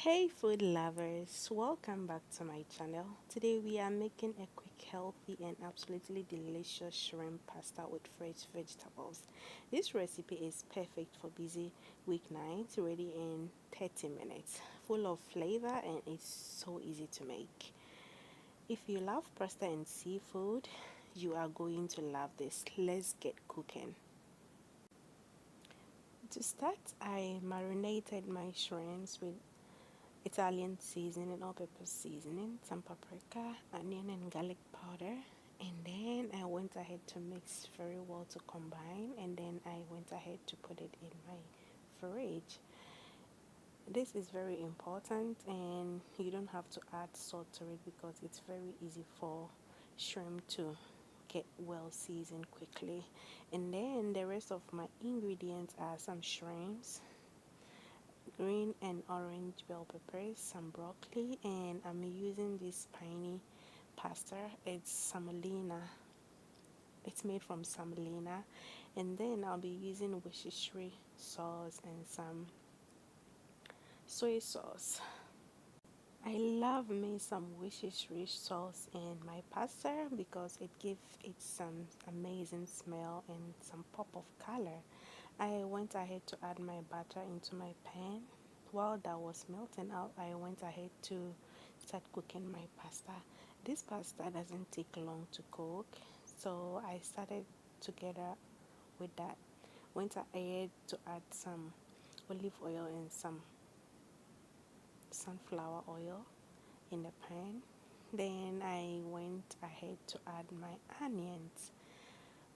Hey food lovers, welcome back to my channel. Today we are making a quick, healthy and absolutely delicious shrimp pasta with fresh vegetables. This recipe is perfect for busy weeknights, ready in 30 minutes, full of flavor and it's so easy to make. If you love pasta and seafood, you are going to love this. Let's get cooking. To start, I marinated my shrimps with Italian seasoning, all pepper seasoning, some paprika, onion and garlic powder. And then I went ahead to mix very well to combine, and then I went ahead to put it in my fridge. This is very important, and you don't have to add salt to it because it's very easy for shrimp to get well seasoned quickly. And then the rest of my ingredients are some shrimps, green and orange bell peppers, some broccoli, and I'm using this piney pasta. It's semolina. It's made from semolina, and then I'll be using Worcestershire sauce and some soy sauce. I love me some Worcestershire sauce in my pasta because it gives it some amazing smell and some pop of color. I went ahead to add my butter into my pan. While that was melting out, I went ahead to start cooking my pasta. This pasta doesn't take long to cook, so I started together with that. Went ahead to add some olive oil and some sunflower oil in the pan. Then I went ahead to add my onions.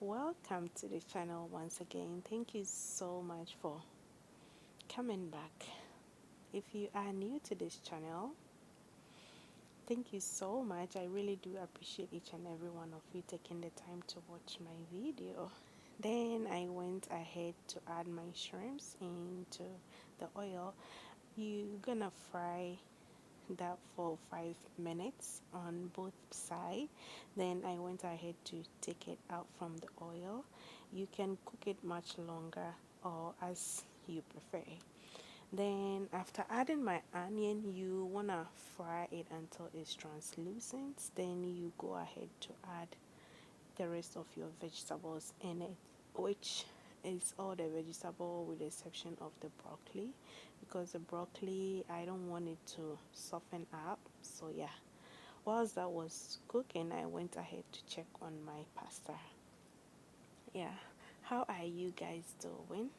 Welcome to the channel once again. Thank you so much for coming back. If you are new to this channel, thank you so much. I really do appreciate each and every one of you taking the time to watch my video. Then I went ahead to add my shrimps into the oil. You're gonna fry that for 5 minutes on both sides. Then I went ahead to take it out from the oil. You can cook it much longer or as you prefer. Then after adding my onion, you wanna fry it until it's translucent. Then you go ahead to add the rest of your vegetables in it, which is all the vegetable with the exception of the broccoli, because the broccoli I don't want it to soften up. So yeah, whilst that was cooking, I went ahead to check on my pasta. Yeah, how are you guys doing?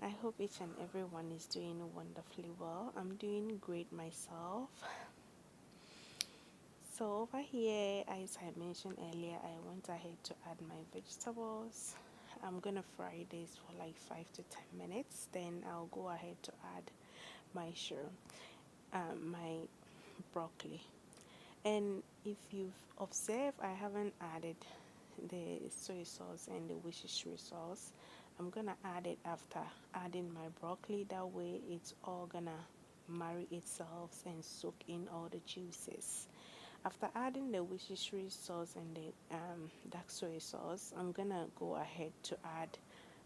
I hope each and everyone is doing wonderfully well. I'm doing great myself. So over here, as I mentioned earlier, I went ahead to add my vegetables. I'm gonna fry this for like 5 to 10 minutes. Then I'll go ahead to add my shrimp, my broccoli. And if you've observed, I haven't added the soy sauce and the Worcestershire sauce. I'm gonna add it after adding my broccoli. That way, it's all gonna marry itself and soak in all the juices. After adding the Worcestershire sauce and the dark soy sauce, I'm gonna go ahead to add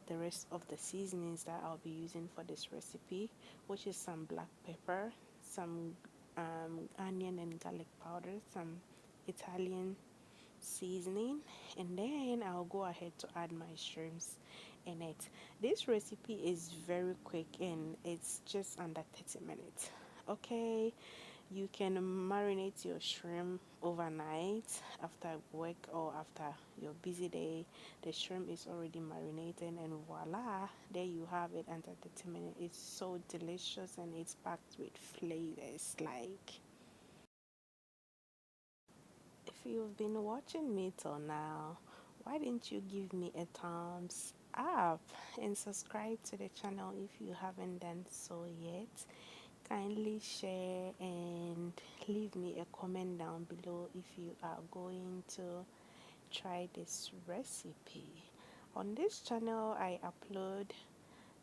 the rest of the seasonings that I'll be using for this recipe, which is some black pepper, some onion and garlic powder, some Italian seasoning, and then I'll go ahead to add my shrimps in it. This recipe is very quick and it's just under 30 minutes. Okay, you can marinate your shrimp overnight after work or after your busy day. The shrimp is already marinated, and voila, there you have it under 30 minutes. It's so delicious and it's packed with flavors. Like, if you've been watching me till now, why didn't you give me a thumbs up and subscribe to the channel if you haven't done so yet? Kindly share and leave me a comment down below if you are going to try this recipe. On this channel, I upload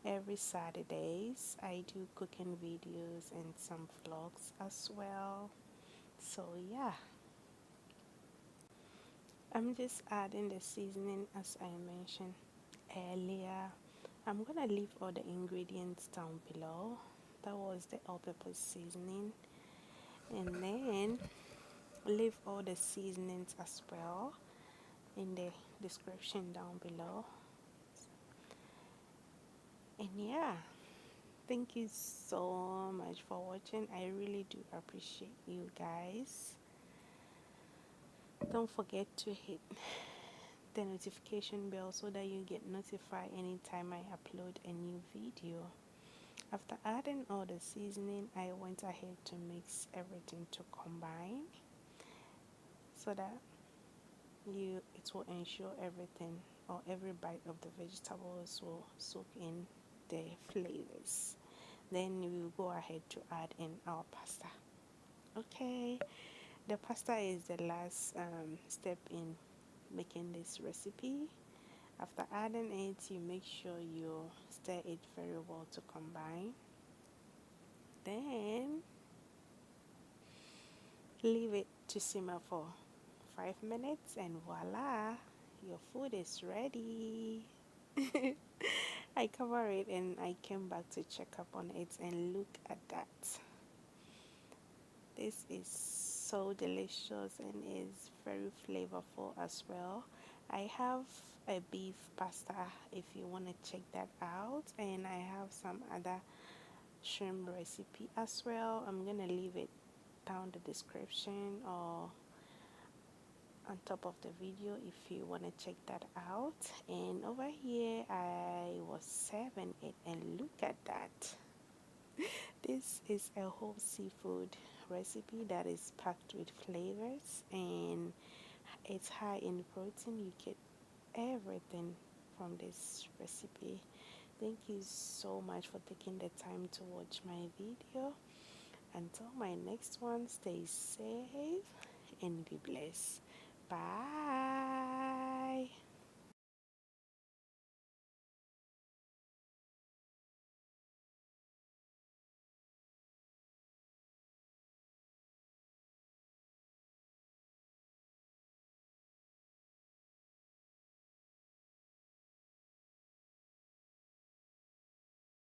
every Saturdays. I do cooking videos and some vlogs as well. So yeah, I'm just adding the seasoning as I mentioned earlier. I'm gonna leave all the ingredients down below. That was the all-purpose seasoning, and then leave all the seasonings as well in the description down below. And yeah, thank you so much for watching. I really do appreciate you guys. Don't forget to hit the notification bell so that you get notified anytime I upload a new video. After adding all the seasoning, I went ahead to mix everything to combine so that it will ensure everything or every bite of the vegetables will soak in the flavors. Then we will go ahead to add in our pasta. Okay, the pasta is the last step in making this recipe. After adding it, you make sure you stir it very well to combine. Then leave it to simmer for 5 minutes and voila, your food is ready. I cover it and I came back to check up on it and look at that. This is so delicious and is very flavorful as well. I have a beef pasta if you want to check that out, and I have some other shrimp recipe as well. I'm gonna leave it down the description or on top of the video if you want to check that out. And over here I was serving it, and look at that. This is a whole seafood recipe that is packed with flavors, and it's high in protein. You get everything from this recipe. Thank you so much for taking the time to watch my video. Until my next one, stay safe and be blessed. Bye.